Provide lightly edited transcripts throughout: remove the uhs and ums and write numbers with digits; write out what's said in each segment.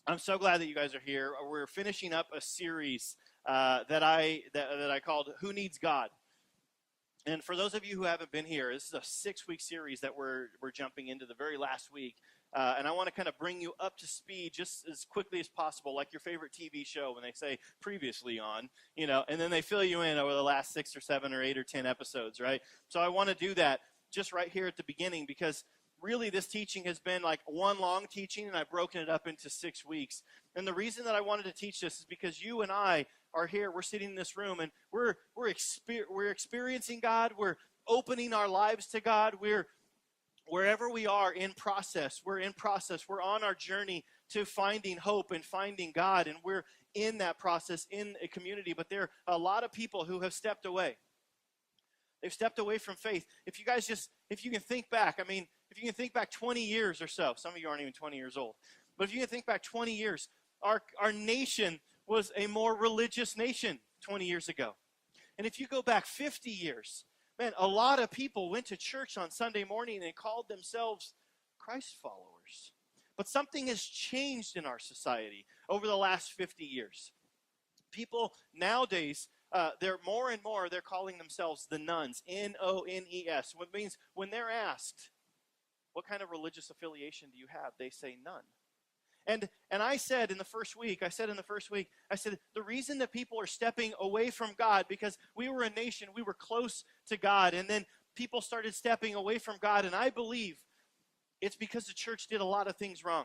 I'm so glad that you guys are here. We're finishing up a series that I called "Who Needs God." And for those of you who haven't been here, this is a 6-week series that we're jumping into the very last week. And I want to kind of bring you up to speed just as quickly as possible, like your favorite TV show when they say previously on, and then they fill you in over the last 6 or 7 or 8 or 10 episodes, right? So I want to do that just right here at the beginning because really this teaching has been like one long teaching and I've broken it up into 6 weeks. And the reason that I wanted to teach this is because you and I are here, we're sitting in this room and we're experiencing God, we're opening our lives to God, we're wherever we are in process, we're on our journey to finding hope and finding God, and we're in that process in a community. But there are a lot of people who have stepped away. They've stepped away from faith. If you can think back, if you can think back 20 years or so, some of you aren't even 20 years old, but if you can think back 20 years, our nation was a more religious nation 20 years ago. And if you go back 50 years, man, a lot of people went to church on Sunday morning and called themselves Christ followers. But something has changed in our society over the last 50 years. People nowadays, they're more and more, they're calling themselves the nones, N-O-N-E-S, which means when they're asked, what kind of religious affiliation do you have? They say none. And I said in the first week, the reason that people are stepping away from God, because we were a nation, we were close to God, and then people started stepping away from God, and I believe it's because the church did a lot of things wrong.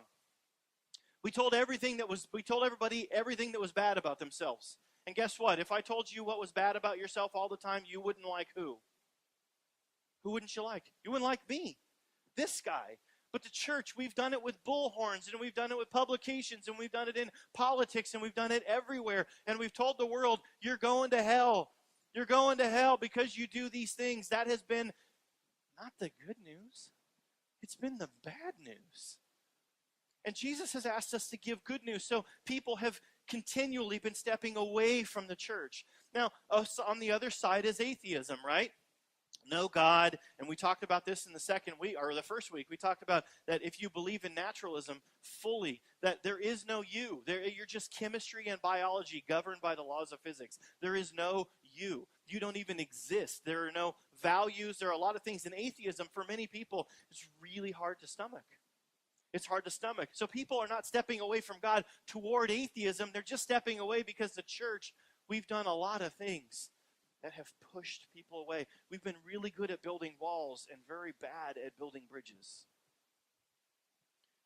We told everybody everything that was bad about themselves. And guess what? If I told you what was bad about yourself all the time, you wouldn't like who? Who wouldn't you like? You wouldn't like me, this guy. But the church, we've done it with bullhorns, and we've done it with publications, and we've done it in politics, and we've done it everywhere. And we've told the world, you're going to hell. You're going to hell because you do these things. That has been not the good news. It's been the bad news. And Jesus has asked us to give good news. So people have continually been stepping away from the church. Now, on the other side is atheism, right? No God, and we talked about this in the first week. We talked about that if you believe in naturalism fully, that there is no you. You're just chemistry and biology governed by the laws of physics. There is no you. You don't even exist. There are no values. There are a lot of things in atheism. For many people, it's really hard to stomach. It's hard to stomach. So people are not stepping away from God toward atheism. They're just stepping away because the church, we've done a lot of things that have pushed people away. We've been really good at building walls and very bad at building bridges.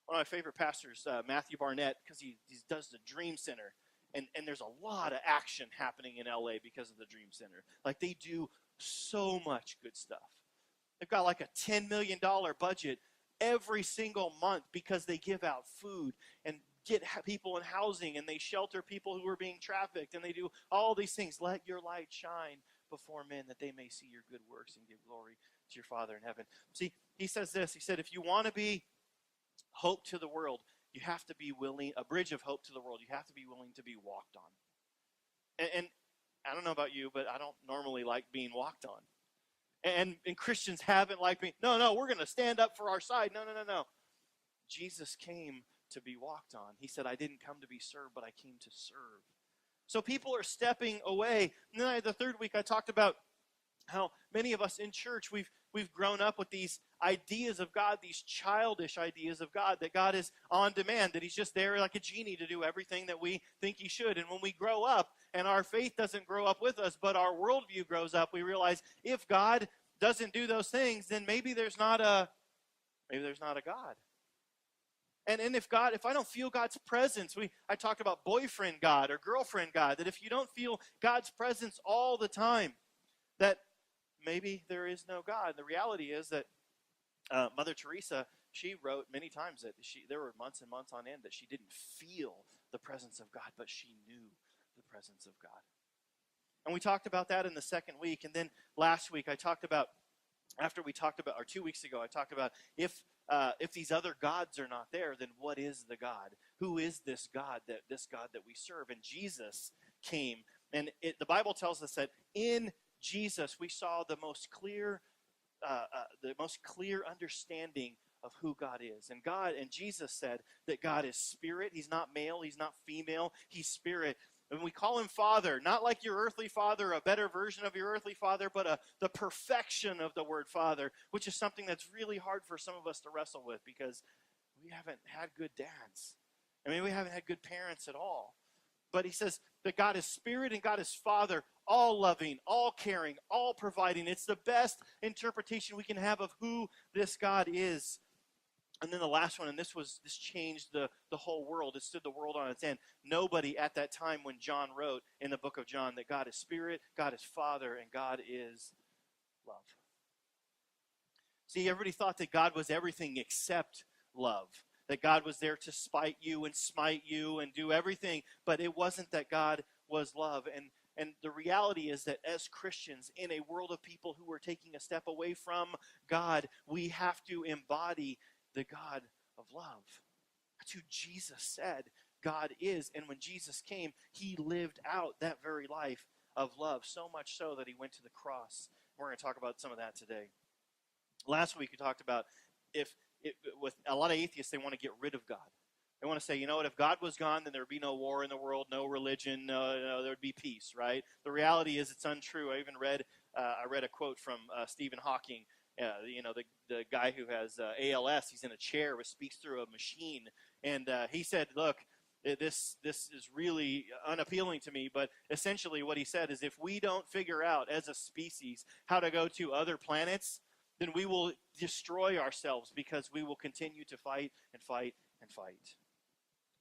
One of my favorite pastors, Matthew Barnett, because he does the Dream Center, and there's a lot of action happening in LA because of the Dream Center. Like, they do so much good stuff. They've got like a $10 million budget every single month because they give out food and get people in housing, and they shelter people who are being trafficked, and they do all these things. Let your light shine before men that they may see your good works and give glory to your Father in heaven. See, he says this. He said, if you want to be hope to the world, you have to be willing, a bridge of hope to the world, you have to be willing to be walked on. And I don't know about you, but I don't normally like being walked on. And Christians haven't liked being, no, we're going to stand up for our side. No. Jesus came to be walked on. He said, I didn't come to be served, but I came to serve. So people are stepping away. And then the third week I talked about how many of us in church, we've grown up with these ideas of God, these childish ideas of God, that God is on demand, that he's just there like a genie to do everything that we think he should. And when we grow up and our faith doesn't grow up with us, but our worldview grows up, we realize if God doesn't do those things, then maybe there's not a God. And if I don't feel God's presence, I talked about boyfriend God or girlfriend God, that if you don't feel God's presence all the time, that maybe there is no God. The reality is that Mother Teresa, she wrote many times that there were months and months on end that she didn't feel the presence of God, but she knew the presence of God. And we talked about that in the second week. And then last week I talked about, or 2 weeks ago, I talked about if these other gods are not there, then what is the God? Who is this God that we serve? And Jesus came. And the Bible tells us that in Jesus we saw the most clear understanding of who God is. And Jesus said that God is spirit. He's not male. He's not female. He's spirit. And we call him Father, not like your earthly father, a better version of your earthly father, but the perfection of the word Father, which is something that's really hard for some of us to wrestle with because we haven't had good dads. I mean, we haven't had good parents at all. But he says that God is spirit and God is Father, all loving, all caring, all providing. It's the best interpretation we can have of who this God is. And then the last one, and this changed the whole world. It stood the world on its end. Nobody at that time when John wrote in the book of John that God is spirit, God is Father, and God is love. See, everybody thought that God was everything except love. That God was there to spite you and smite you and do everything. But it wasn't that God was love. And the reality is that as Christians, in a world of people who are taking a step away from God, we have to embody the God of love. That's who Jesus said God is. And when Jesus came, he lived out that very life of love, so much so that he went to the cross. We're going to talk about some of that today. Last week we talked about with a lot of atheists, they want to get rid of God. They want to say, you know what, if God was gone, then there would be no war in the world, no religion, there would be peace, right? The reality is it's untrue. I even read a quote from Stephen Hawking, the guy who has ALS. He's in a chair which speaks through a machine. And he said, look, this is really unappealing to me, but essentially what he said is if we don't figure out as a species how to go to other planets, then we will destroy ourselves because we will continue to fight and fight and fight.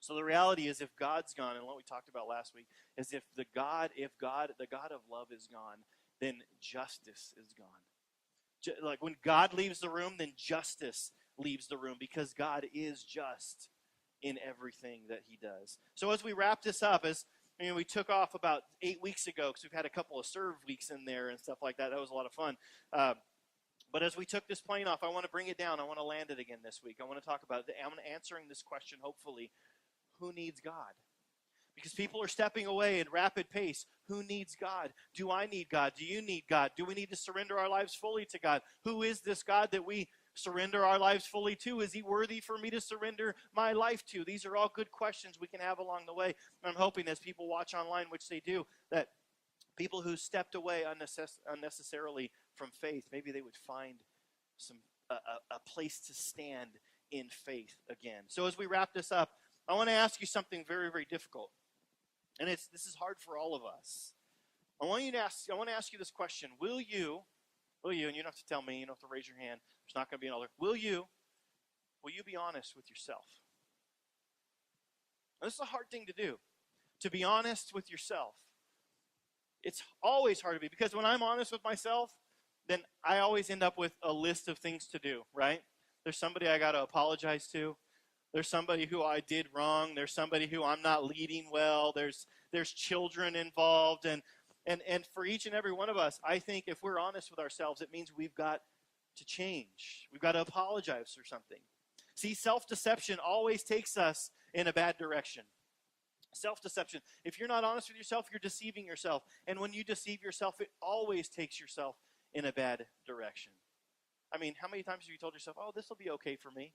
So the reality is if God's gone, and what we talked about last week, is if the God of love is gone, then justice is gone. Like when God leaves the room, then justice leaves the room because God is just in everything that he does. So as we wrap this up, we took off about 8 weeks ago because we've had a couple of serve weeks in there and stuff like that. That was a lot of fun. But as we took this plane off, I want to bring it down. I want to land it again this week. I want to talk about it. I'm answering this question, hopefully, who needs God? Because people are stepping away at rapid pace. Who needs God? Do I need God? Do you need God? Do we need to surrender our lives fully to God? Who is this God that we surrender our lives fully to? Is he worthy for me to surrender my life to? These are all good questions we can have along the way. And I'm hoping as people watch online, which they do, that people who stepped away unnecessarily from faith, maybe they would find a place to stand in faith again. So as we wrap this up, I want to ask you something very, very difficult. And this is hard for all of us. I want to ask you this question. Will you, and you don't have to tell me, you don't have to raise your hand. There's not going to be an altar. Will you be honest with yourself? Now, this is a hard thing to do, to be honest with yourself. It's always hard to be, because when I'm honest with myself, then I always end up with a list of things to do, right? There's somebody I got to apologize to. There's somebody who I did wrong. There's somebody who I'm not leading well. There's children involved. And for each and every one of us, I think if we're honest with ourselves, it means we've got to change. We've got to apologize for something. See, self-deception always takes us in a bad direction. Self-deception. If you're not honest with yourself, you're deceiving yourself. And when you deceive yourself, it always takes yourself in a bad direction. I mean, how many times have you told yourself, oh, this will be okay for me?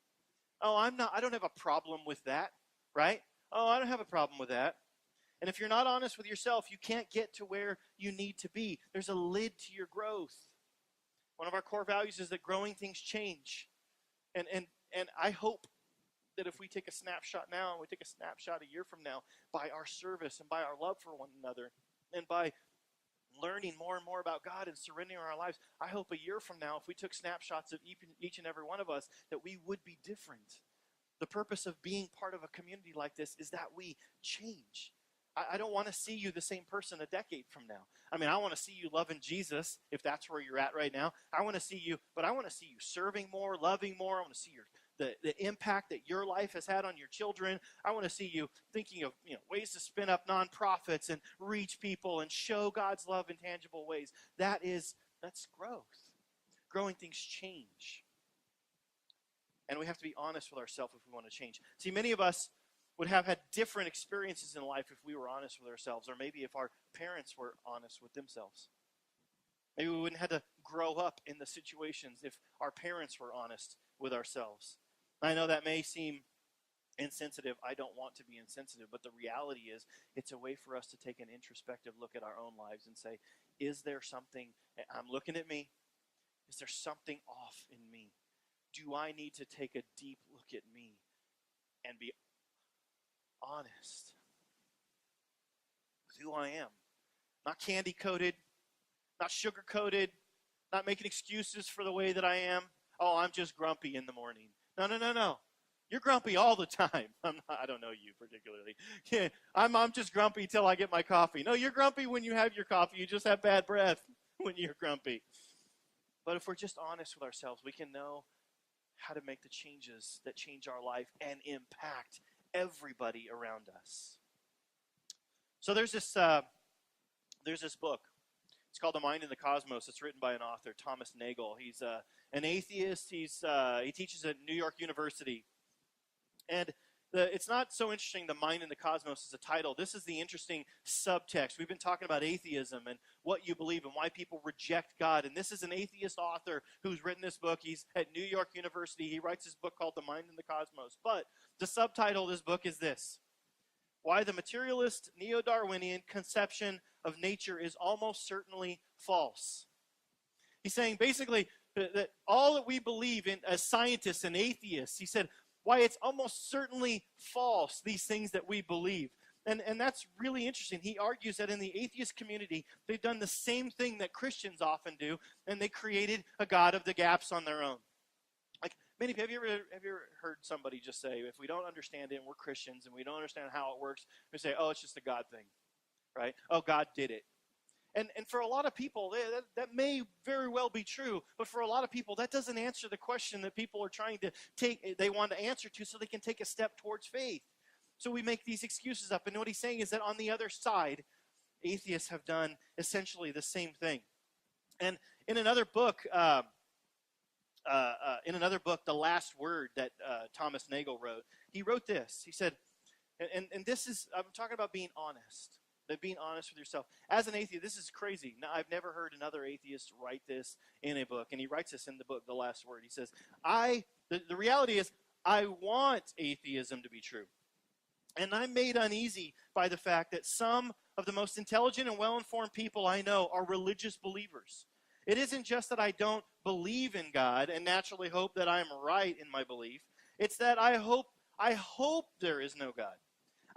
Oh, I don't have a problem with that, right? Oh, I don't have a problem with that. And if you're not honest with yourself, you can't get to where you need to be. There's a lid to your growth. One of our core values is that growing things change. And I hope that if we take a snapshot now and we take a snapshot a year from now, by our service and by our love for one another and by learning more and more about God and surrendering our lives, I hope a year from now, if we took snapshots of each and every one of us, that we would be different. The purpose of being part of a community like this is that we change. I don't want to see you the same person a decade from now. I mean, I want to see you loving Jesus, if that's where you're at right now. I want to see you serving more, loving more. I want to see the impact that your life has had on your children. I want to see you thinking of ways to spin up nonprofits and reach people and show God's love in tangible ways. That's growth. Growing things change. And we have to be honest with ourselves if we want to change. See, many of us would have had different experiences in life if we were honest with ourselves, or maybe if our parents were honest with themselves. Maybe we wouldn't have to grow up in the situations if our parents were honest with ourselves. I know that may seem insensitive. I don't want to be insensitive, but the reality is it's a way for us to take an introspective look at our own lives and say, is there something, I'm looking at me, is there something off in me? Do I need to take a deep look at me and be honest with who I am? Not candy-coated, not sugar-coated, not making excuses for the way that I am. Oh, I'm just grumpy in the morning. No. You're grumpy all the time. I don't know you particularly. Yeah, I'm just grumpy till I get my coffee. No, you're grumpy when you have your coffee. You just have bad breath when you're grumpy. But if we're just honest with ourselves, we can know how to make the changes that change our life and impact everybody around us. So there's this book. It's called The Mind and the Cosmos. It's written by an author, Thomas Nagel. He's an atheist. He teaches at New York University. And it's not so interesting, The Mind and the Cosmos is a title. This is the interesting subtext. We've been talking about atheism and what you believe and why people reject God. And this is an atheist author who's written this book. He's at New York University. He writes this book called The Mind and the Cosmos. But the subtitle of this book is this: Why the Materialist Neo-Darwinian Conception of Nature is Almost Certainly False. He's saying basically that all that we believe in as scientists and atheists, he said, why it's almost certainly false, these things that we believe. And that's really interesting. He argues that in the atheist community, they've done the same thing that Christians often do, and they created a God of the gaps on their own. Like, many people, have you ever heard somebody just say, if we don't understand it and we're Christians and we don't understand how it works, we say, oh, it's just a God thing, right? Oh, God did it. And for a lot of people, that may very well be true, but for a lot of people, that doesn't answer the question that people are trying to they want to answer to so they can take a step towards faith. So we make these excuses up. And what he's saying is that on the other side, atheists have done essentially the same thing. And in another book, The Last Word, that Thomas Nagel wrote, he wrote this. He said, and this is, I'm talking about being honest. That being honest with yourself. As an atheist, this is crazy. Now, I've never heard another atheist write this in a book. And he writes this in the book, The Last Word. He says, the reality is, I want atheism to be true. And I'm made uneasy by the fact that some of the most intelligent and well-informed people I know are religious believers. It isn't just that I don't believe in God and naturally hope that I'm right in my belief. It's that I hope there is no God.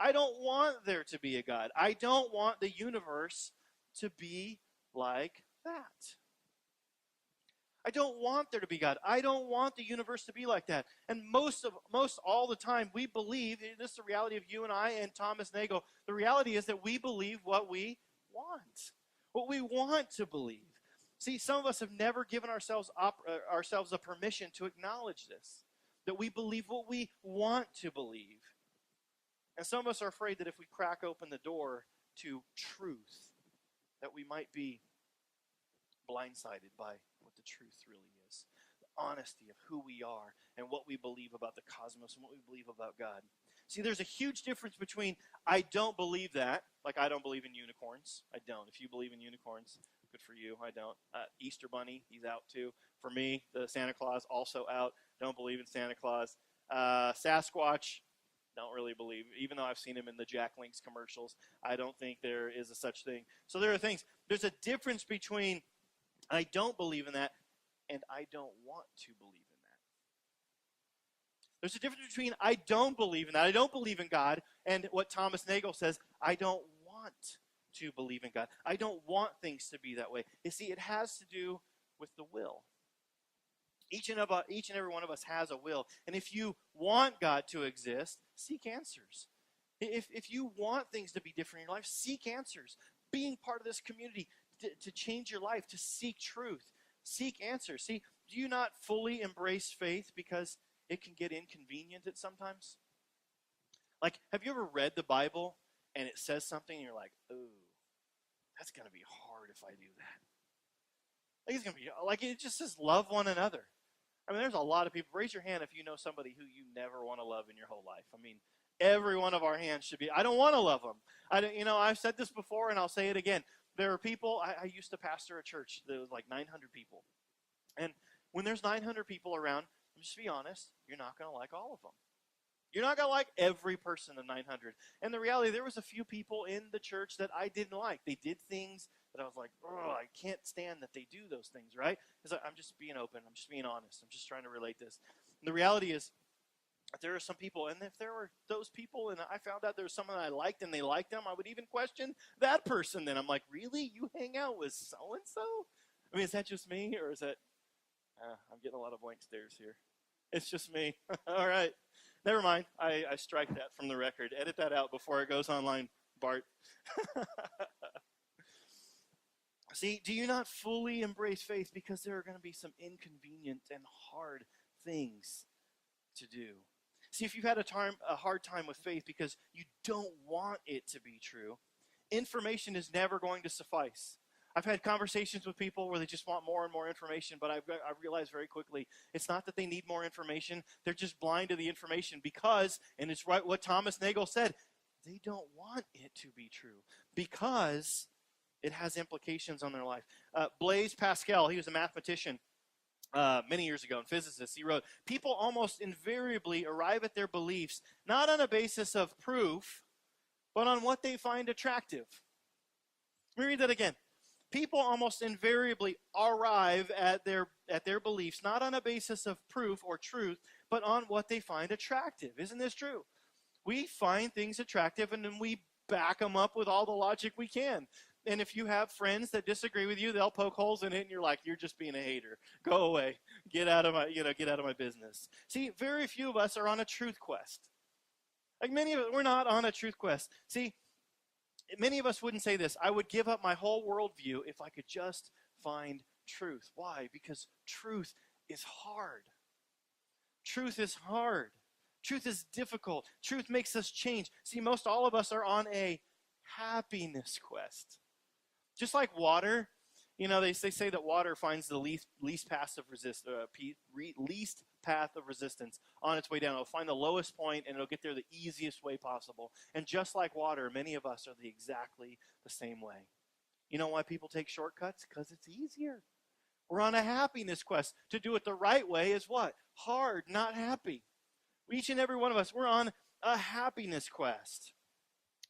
I don't want there to be a God. I don't want the universe to be like that. I don't want there to be God. I don't want the universe to be like that. And most all the time, we believe, this is the reality of you and I and Thomas Nagel, the reality is that we believe what we want to believe. See, some of us have never given ourselves the permission to acknowledge this, that we believe what we want to believe. And some of us are afraid that if we crack open the door to truth, that we might be blindsided by what the truth really is. The honesty of who we are and what we believe about the cosmos and what we believe about God. See, there's a huge difference between I don't believe that, like I don't believe in unicorns. I don't. If you believe in unicorns, good for you. I don't. Easter Bunny, he's out too. For me, the Santa Claus, also out. Don't believe in Santa Claus. Sasquatch, don't really believe. Even though I've seen him in the Jack Links commercials, I don't think there is a such thing. So there are things. There's a difference between I don't believe in that and I don't want to believe in that. There's a difference between I don't believe in that, I don't believe in God, and what Thomas Nagel says, I don't want to believe in God. I don't want things to be that way. You see, it has to do with the will. Each and every one of us has a will. And if you want God to exist, seek answers. If you want things to be different in your life, seek answers. Being part of this community to change your life, to seek truth, seek answers. See, do you not fully embrace faith because it can get inconvenient at sometimes? Like, have you ever read the Bible and it says something and you're like, oh, that's going to be hard if I do that. Like, it's going to be, like, it just says love one another. I mean, there's a lot of people. Raise your hand if you know somebody who you never want to love in your whole life. I mean, every one of our hands should be, I don't want to love them. I've said this before and I'll say it again. There are people, I used to pastor a church that was like 900 people. And when there's 900 people around, Just be honest, you're not going to like all of them. You're not going to like every person of 900. And the reality, there was a few people in the church that I didn't like. They did things that I was like, oh, I can't stand that they do those things, right? Because I'm just being open. I'm just being honest. I'm just trying to relate this. And the reality is, there are some people, and if there were those people and I found out there was someone I liked and they liked them, I would even question that person. Then I'm like, really? You hang out with so-and-so? I mean, is that just me, or is that, I'm getting a lot of blank stares here. It's just me. All right. Never mind. I strike that from the record. Edit that out before it goes online, Bart. See, do you not fully embrace faith because there are going to be some inconvenient and hard things to do? See, if you've had a hard time with faith because you don't want it to be true, information is never going to suffice. I've had conversations with people where they just want more and more information, but I've realized very quickly it's not that they need more information. They're just blind to the information because, and it's right what Thomas Nagel said, they don't want it to be true because it has implications on their life. Blaise Pascal, he was a mathematician many years ago and physicist. He wrote, people almost invariably arrive at their beliefs not on a basis of proof, but on what they find attractive. Let me read that again. People almost invariably arrive at their beliefs not on a basis of proof or truth, but on what they find attractive. Isn't this true? We find things attractive and then we back them up with all the logic we can. And if you have friends that disagree with you, they'll poke holes in it and you're like, you're just being a hater. Go away. Get out of my business. See, very few of us are on a truth quest. Like many of us, we're not on a truth quest. See, many of us wouldn't say this. I would give up my whole worldview if I could just find truth. Why? Because truth is hard. Truth is hard. Truth is difficult. Truth makes us change. See, most all of us are on a happiness quest. Just like water, they say that water finds the least path of resistance on its way down. It'll find the lowest point and it'll get there the easiest way possible. And just like water, many of us are exactly the same way. You know why people take shortcuts? Because it's easier. We're on a happiness quest. To do it the right way is what? Hard, not happy. Each and every one of us, we're on a happiness quest.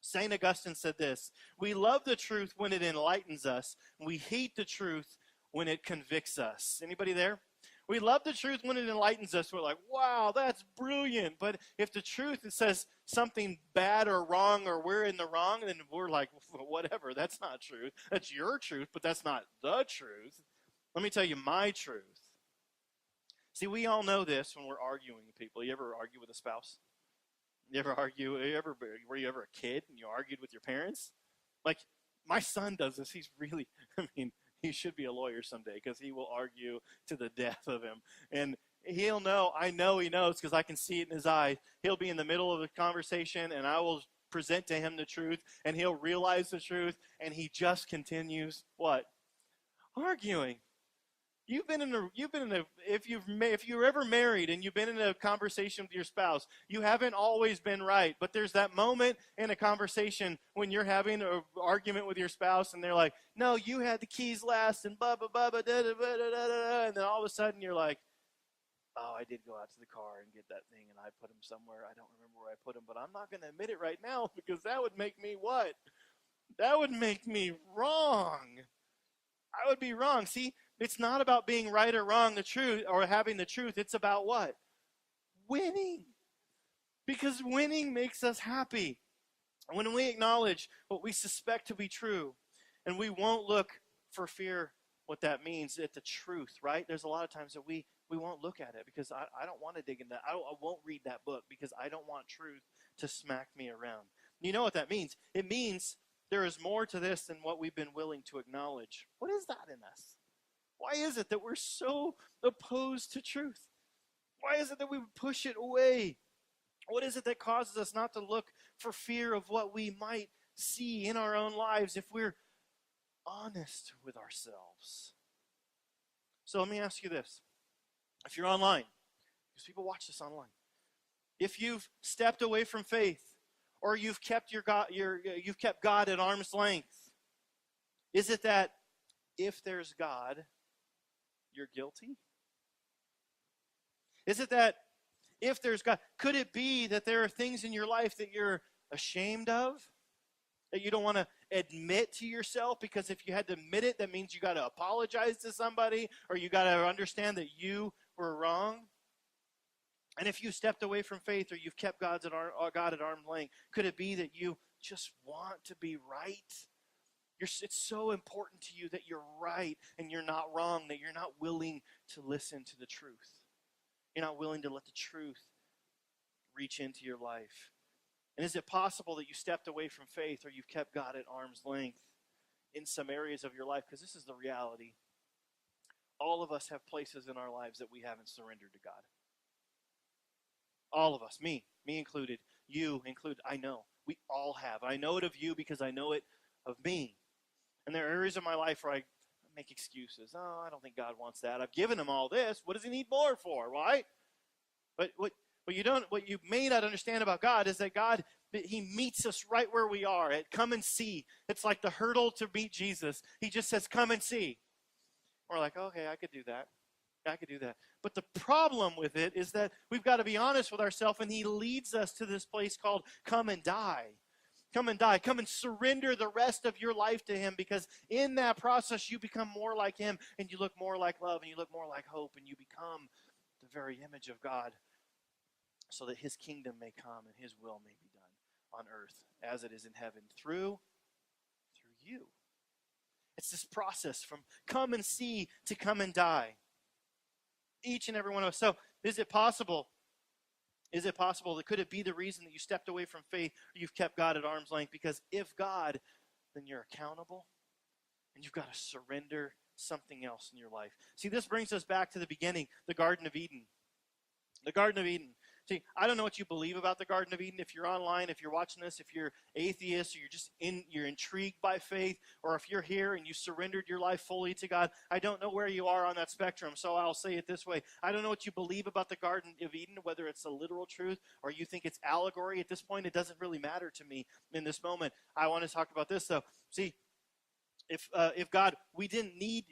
St. Augustine said this, we love the truth when it enlightens us. We hate the truth when it convicts us. Anybody there? We love the truth when it enlightens us. We're like, wow, that's brilliant. But if the truth says something bad or wrong or we're in the wrong, then we're like, whatever, that's not truth. That's your truth, but that's not the truth. Let me tell you my truth. See, we all know this when we're arguing with people. You ever argue with a spouse? You ever argue? Were you ever a kid and you argued with your parents? Like, my son does this. He's really, he should be a lawyer someday because he will argue to the death of him. And he'll know, I know he knows because I can see it in his eyes. He'll be in the middle of a conversation and I will present to him the truth and he'll realize the truth and he just continues, what? Arguing. If you're ever married and you've been in a conversation with your spouse, you haven't always been right. But there's that moment in a conversation when you're having an argument with your spouse and they're like, no, you had the keys last and blah, blah, blah, blah, da, da, da, da, da, and then all of a sudden you're like, oh, I did go out to the car and get that thing and I put them somewhere. I don't remember where I put them, but I'm not going to admit it right now because that would make me what? That would make me wrong. I would be wrong. See, it's not about being right or wrong, the truth, or having the truth. It's about what? Winning. Because winning makes us happy. And when we acknowledge what we suspect to be true, and we won't look for fear what that means at the truth, right? There's a lot of times that we won't look at it because I don't want to dig into that. I won't read that book because I don't want truth to smack me around. You know what that means? It means there is more to this than what we've been willing to acknowledge. What is that in us? Why is it that we're so opposed to truth? Why is it that we push it away? What is it that causes us not to look for fear of what we might see in our own lives if we're honest with ourselves? So let me ask you this. If you're online, because people watch this online, if you've stepped away from faith or you've kept you've kept God at arm's length, is it that if there's God, you're guilty? Is it that if there's God, could it be that there are things in your life that you're ashamed of? That you don't want to admit to yourself, because if you had to admit it, that means you got to apologize to somebody, or you got to understand that you were wrong. And if you stepped away from faith, or you've kept God at arm's length, could it be that you just want to be right? It's so important to you that you're right and you're not wrong, that you're not willing to listen to the truth. You're not willing to let the truth reach into your life. And is it possible that you stepped away from faith, or you've kept God at arm's length in some areas of your life? Because this is the reality. All of us have places in our lives that we haven't surrendered to God. All of us, me included, you included. I know. We all have. I know it of you because I know it of me. And there are areas of my life where I make excuses. Oh, I don't think God wants that. I've given him all this. What does he need more for, right? But what you may not understand about God is that God, he meets us right where we are at come and see. It's like the hurdle to meet Jesus. He just says, come and see. We're like, okay, I could do that. I could do that. But the problem with it is that we've got to be honest with ourselves, and he leads us to this place called come and die. Come and die. Come and surrender the rest of your life to him, because in that process you become more like him, and you look more like love, and you look more like hope, and you become the very image of God, so that his kingdom may come and his will may be done on earth as it is in heaven through you. It's this process from come and see to come and die. Each and every one of us. So is it possible that could it be the reason that you stepped away from faith, or you've kept God at arm's length? Because if God, then you're accountable, and you've got to surrender something else in your life. See, this brings us back to the beginning, the Garden of Eden. The Garden of Eden. See, I don't know what you believe about the Garden of Eden. If you're online, if you're watching this, if you're atheist, or you're intrigued by faith, or if you're here and you surrendered your life fully to God, I don't know where you are on that spectrum, so I'll say it this way. I don't know what you believe about the Garden of Eden, whether it's a literal truth or you think it's allegory. At this point, it doesn't really matter to me in this moment. I want to talk about this, though. See, if God, we didn't need,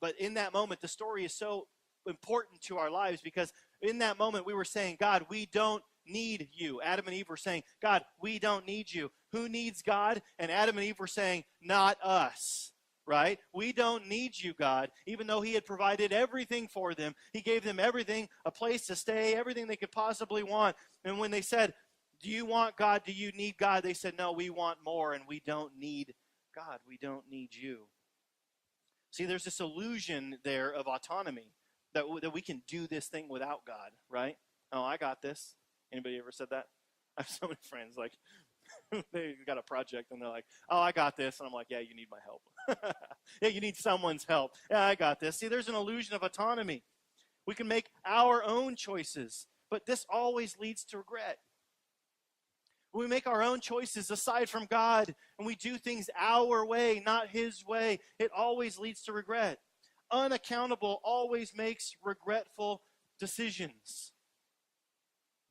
but in that moment, the story is so important to our lives, because in that moment we were saying, God, we don't need you. Adam and Eve were saying, God, we don't need you. Who needs God? And Adam and Eve were saying, not us, right? We don't need you, God. Even though he had provided everything for them, he gave them everything, a place to stay, everything they could possibly want. And when they said, do you want God? Do you need God? They said, no, we want more, and we don't need God. We don't need you. See, there's this illusion there of autonomy, that we can do this thing without God, right? Oh, I got this. Anybody ever said that? I have so many friends, like, they got a project, and they're like, oh, I got this. And I'm like, yeah, you need my help. Yeah, you need someone's help. Yeah, I got this. See, there's an illusion of autonomy. We can make our own choices, but this always leads to regret. When we make our own choices aside from God, and we do things our way, not his way, it always leads to regret. Unaccountable always makes regretful decisions.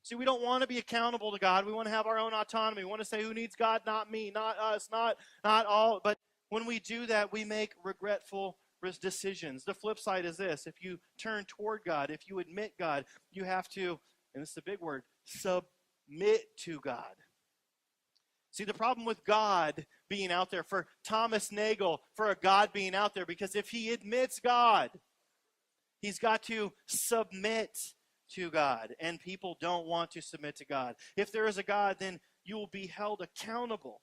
See, we don't want to be accountable to God. We want to have our own autonomy. We want to say, who needs God? Not me, not us, not all. But when we do that, we make regretful decisions. The flip side is this. If you turn toward God, if you admit God, you have to, and this is a big word, submit to God. See, the problem with God being out there, for Thomas Nagel, for a God being out there, because if he admits God, he's got to submit to God, and people don't want to submit to God. If there is a God, then you will be held accountable,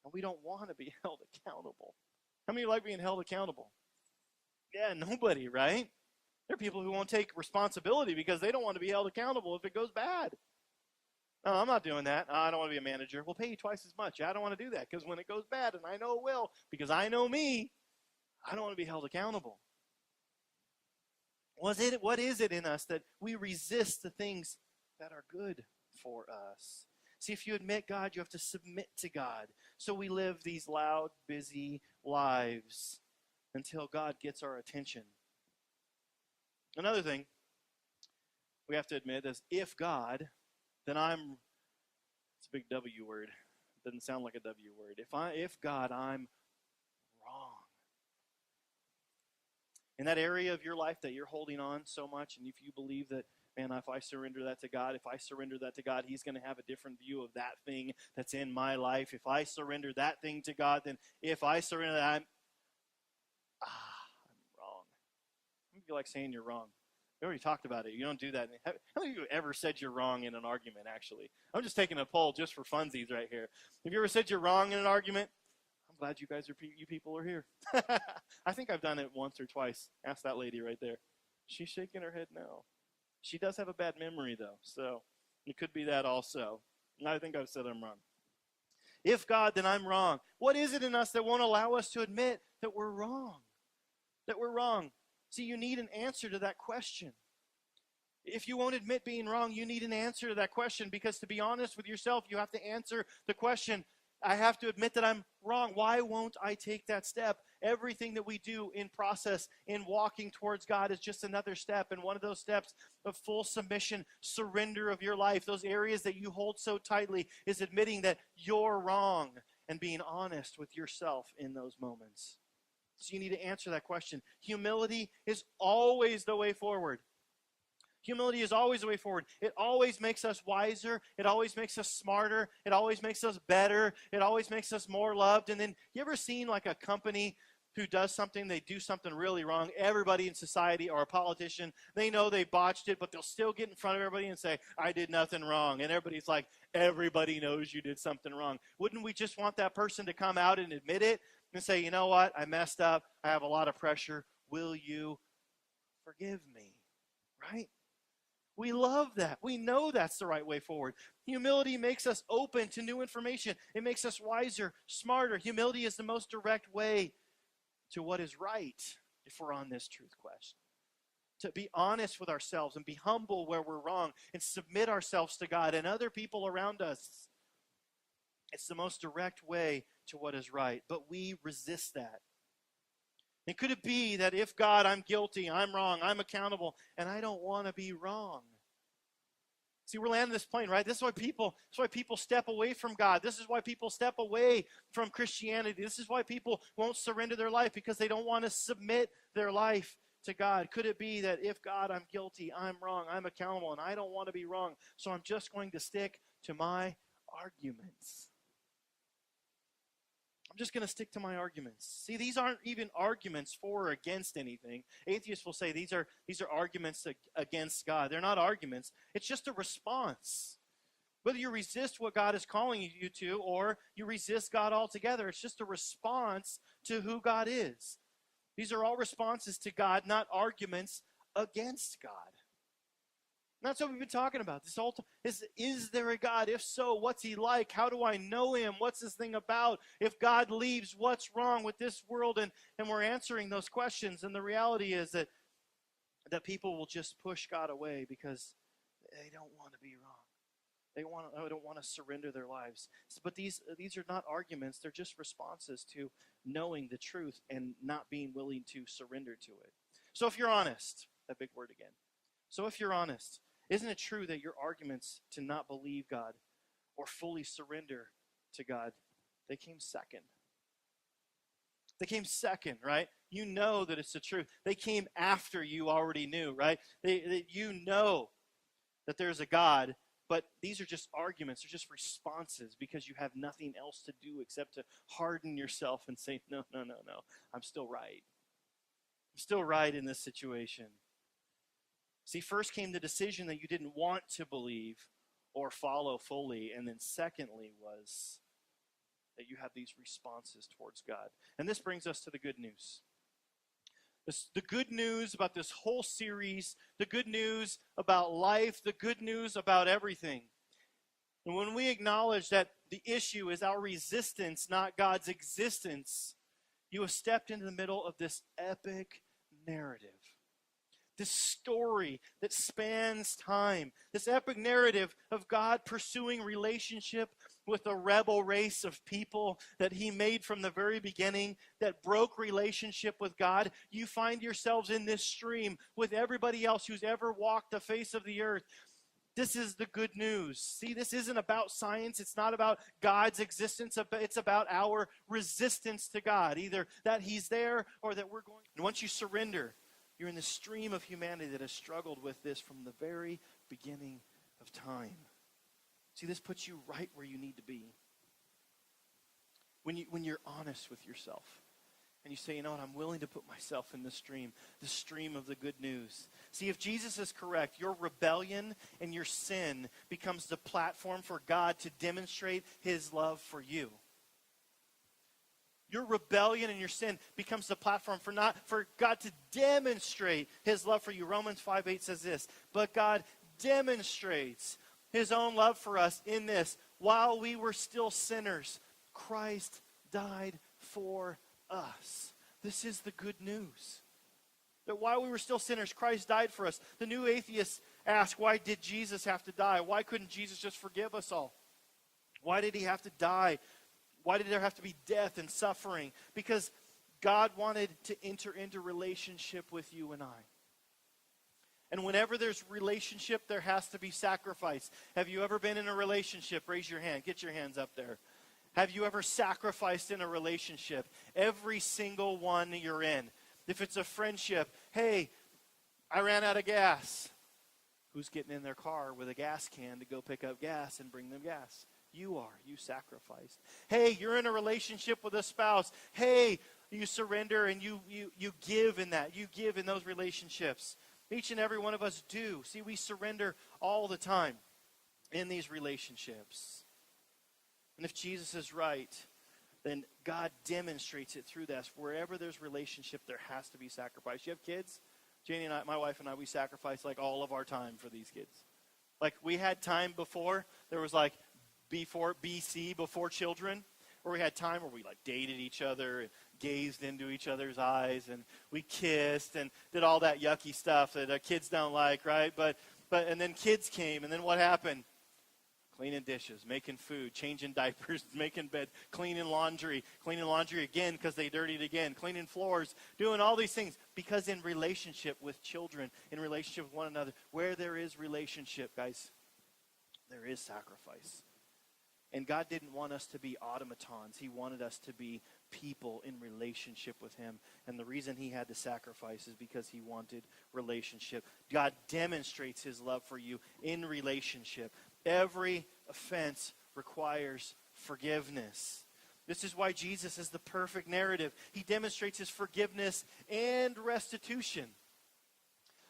and we don't want to be held accountable. How many like being held accountable? Yeah, nobody, right? There are people who won't take responsibility because they don't want to be held accountable if it goes bad. No, I'm not doing that. I don't want to be a manager. We'll pay you twice as much. I don't want to do that, because when it goes bad, and I know it will, because I know me, I don't want to be held accountable. What is it in us that we resist the things that are good for us? See, if you admit God, you have to submit to God. So we live these loud, busy lives until God gets our attention. Another thing we have to admit is, if God, then it's a big W word. It doesn't sound like a W word. If God, I'm wrong. In that area of your life that you're holding on so much, and if you believe that man, if I surrender that to God, He's going to have a different view of that thing that's in my life. If I surrender that thing to God, then if I surrender that, I'm wrong. How many of you like saying you're wrong? We already talked about it. You don't do that. How many of you ever said you're wrong in an argument, actually? I'm just taking a poll just for funsies right here. Have you ever said you're wrong in an argument? I'm glad you people are here. I think I've done it once or twice. Ask that lady right there. She's shaking her head no. She does have a bad memory, though, so it could be that also. And I think I've said I'm wrong. If God, then I'm wrong. What is it in us that won't allow us to admit that we're wrong? That we're wrong. See, you need an answer to that question. If you won't admit being wrong, you need an answer to that question, because to be honest with yourself, you have to answer the question, I have to admit that I'm wrong. Why won't I take that step? Everything that we do in process, in walking towards God, is just another step. And one of those steps of full submission, surrender of your life, those areas that you hold so tightly, is admitting that you're wrong and being honest with yourself in those moments. So you need to answer that question. Humility is always the way forward. Humility is always the way forward. It always makes us wiser. It always makes us smarter. It always makes us better. It always makes us more loved. And then, you ever seen like a company who does something, they do something really wrong? Everybody in society, or a politician, they know they botched it, but they'll still get in front of everybody and say, I did nothing wrong. And everybody's like, everybody knows you did something wrong. Wouldn't we just want that person to come out and admit it and say, you know what, I messed up. I have a lot of pressure. Will you forgive me? Right? We love that. We know that's the right way forward. Humility makes us open to new information. It makes us wiser, smarter. Humility is the most direct way to what is right if we're on this truth quest. To be honest with ourselves and be humble where we're wrong and submit ourselves to God and other people around us. It's the most direct way to what is right, but we resist that. And could it be that if God, I'm guilty, I'm wrong, I'm accountable, and I don't want to be wrong? See, we're landing this plane, right? This is why people step away from God. This is why people step away from Christianity. This is why people won't surrender their life, because they don't want to submit their life to God. Could it be that if God, I'm guilty, I'm wrong, I'm accountable, and I don't want to be wrong, so I'm just going to stick to my arguments? I'm just going to stick to my arguments. See, these aren't even arguments for or against anything. Atheists will say these are arguments against God. They're not arguments. It's just a response. Whether you resist what God is calling you to or you resist God altogether, it's just a response to who God is. These are all responses to God, not arguments against God. And that's what we've been talking about. Is there a God? If so, what's he like? How do I know him? What's this thing about? If God leaves, what's wrong with this world? And we're answering those questions. And the reality is that people will just push God away because they don't want to be wrong. They don't want to surrender their lives. But these are not arguments. They're just responses to knowing the truth and not being willing to surrender to it. So if you're honest, that big word again. So if you're honest, isn't it true that your arguments to not believe God or fully surrender to God, they came second? They came second, right? You know that it's the truth. They came after you already knew, right? You know that there's a God, but these are just arguments. They're just responses because you have nothing else to do except to harden yourself and say, no, I'm still right. I'm still right in this situation. See, first came the decision that you didn't want to believe or follow fully, and then secondly was that you have these responses towards God. And this brings us to the good news. The good news about this whole series, the good news about life, the good news about everything. And when we acknowledge that the issue is our resistance, not God's existence, you have stepped into the middle of this epic narrative. This story that spans time. This epic narrative of God pursuing relationship with a rebel race of people that he made from the very beginning that broke relationship with God. You find yourselves in this stream with everybody else who's ever walked the face of the earth. This is the good news. See, this isn't about science. It's not about God's existence. It's about our resistance to God. Either that he's there or that we're going. And once you surrender You're in the stream of humanity that has struggled with this from the very beginning of time. See, this puts you right where you need to be. When you're honest with yourself and you say, you know what, I'm willing to put myself in the stream of the good news. See, if Jesus is correct, your rebellion and your sin becomes the platform for God to demonstrate his love for you. Your rebellion and your sin becomes the platform for God to demonstrate his love for you. Romans 5:8 says this, but God demonstrates his own love for us in this. While we were still sinners, Christ died for us. This is the good news. That while we were still sinners, Christ died for us. The new atheists ask, why did Jesus have to die? Why couldn't Jesus just forgive us all? Why did he have to die? Why did there have to be death and suffering? Because God wanted to enter into relationship with you and I. And whenever there's relationship, there has to be sacrifice. Have you ever been in a relationship? Raise your hand. Get your hands up there. Have you ever sacrificed in a relationship? Every single one you're in. If it's a friendship, hey, I ran out of gas. Who's getting in their car with a gas can to go pick up gas and bring them gas? You are. You sacrificed. Hey, you're in a relationship with a spouse. Hey, you surrender and you give in that. You give in those relationships. Each and every one of us do. See, we surrender all the time in these relationships. And if Jesus is right, then God demonstrates it through that. Wherever there's relationship, there has to be sacrifice. You have kids? Janie and I, my wife and I, we sacrifice like all of our time for these kids. Like we had time before, there was like BC, before children, where we had time where we like dated each other and gazed into each other's eyes and we kissed and did all that yucky stuff that our kids don't like, right? But and then kids came, and then what happened? Cleaning dishes, making food, changing diapers, making bed, cleaning laundry again because they dirtied again, cleaning floors, doing all these things. Because in relationship with children, in relationship with one another, where there is relationship, guys, there is sacrifice. And God didn't want us to be automatons. He wanted us to be people in relationship with him. And the reason he had to sacrifice is because he wanted relationship. God demonstrates his love for you in relationship. Every offense requires forgiveness. This is why Jesus is the perfect narrative. He demonstrates his forgiveness and restitution.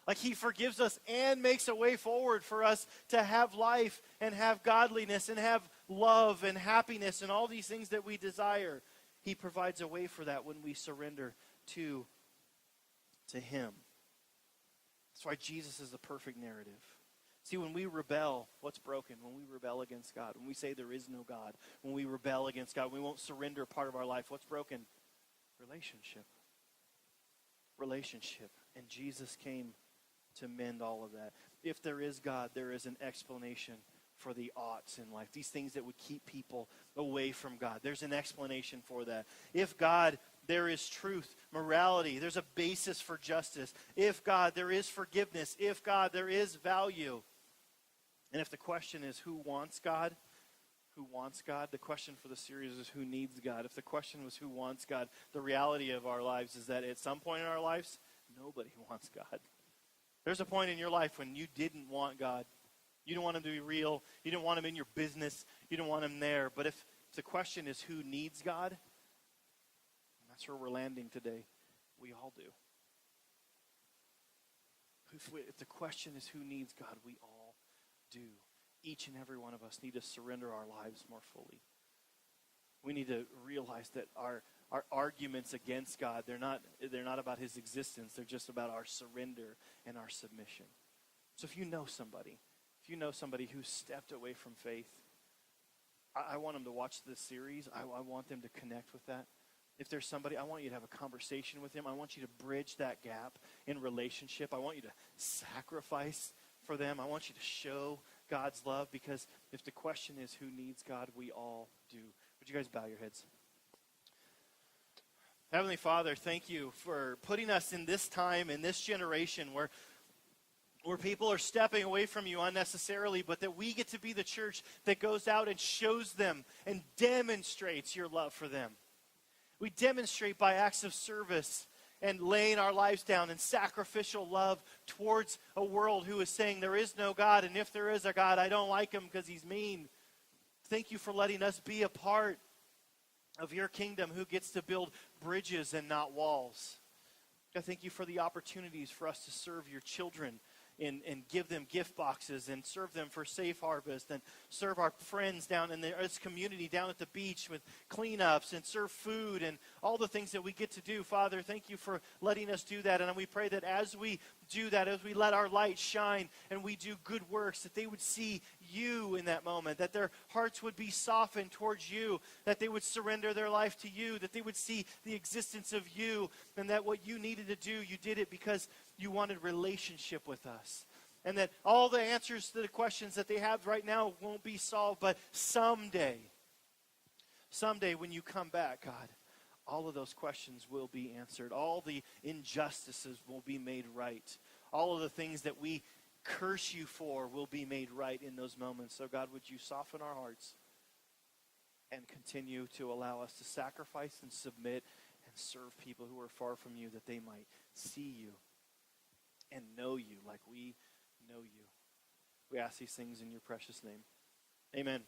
Like he forgives us and makes a way forward for us to have life and have godliness and have love and happiness and all these things that we desire. He provides a way for that when we surrender to him. That's why Jesus is the perfect narrative. See, when we rebel, what's broken? When we rebel against God, when we say there is no God, when we rebel against God, we won't surrender part of our life. What's broken? Relationship. Relationship. And Jesus came to mend all of that. If there is God, there is an explanation for the oughts in life. These things that would keep people away from God. There's an explanation for that. If God, there is truth, morality. There's a basis for justice. If God, there is forgiveness. If God, there is value. And if the question is who wants God? Who wants God? The question for the series is who needs God? If the question was who wants God, the reality of our lives is that at some point in our lives, nobody wants God. There's a point in your life when you didn't want God. You didn't want him to be real. You didn't want him in your business. You didn't want him there. But if the question is who needs God, and that's where we're landing today, we all do. If the question is who needs God, we all do. Each and every one of us need to surrender our lives more fully. We need to realize that our arguments against God, they're not about his existence. They're just about our surrender and our submission. So if you know somebody who's stepped away from faith, I want them to watch this series. I want them to connect with that. If there's somebody, I want you to have a conversation with them. I want you to bridge that gap in relationship. I want you to sacrifice for them. I want you to show God's love, because if the question is who needs God, we all do. Would you guys bow your heads? Heavenly Father, thank you for putting us in this time, in this generation where people are stepping away from you unnecessarily, but that we get to be the church that goes out and shows them and demonstrates your love for them. We demonstrate by acts of service and laying our lives down in sacrificial love towards a world who is saying there is no God, and if there is a God, I don't like him because he's mean. Thank you for letting us be a part of your kingdom who gets to build bridges and not walls. I thank you for the opportunities for us to serve your children and give them gift boxes and serve them for Safe Harvest and serve our friends down in this community down at the beach with cleanups and serve food and all the things that we get to do. Father, thank you for letting us do that. And we pray that as we do that, as we let our light shine and we do good works, that they would see you in that moment, that their hearts would be softened towards you, that they would surrender their life to you, that they would see the existence of you, and that what you needed to do, you did it because you wanted relationship with us. And that all the answers to the questions that they have right now won't be solved, but someday when you come back, God, all of those questions will be answered. All the injustices will be made right. All of the things that we curse you for will be made right in those moments. So God, would you soften our hearts and continue to allow us to sacrifice and submit and serve people who are far from you, that they might see you and know you like we know you. We ask these things in your precious name. Amen.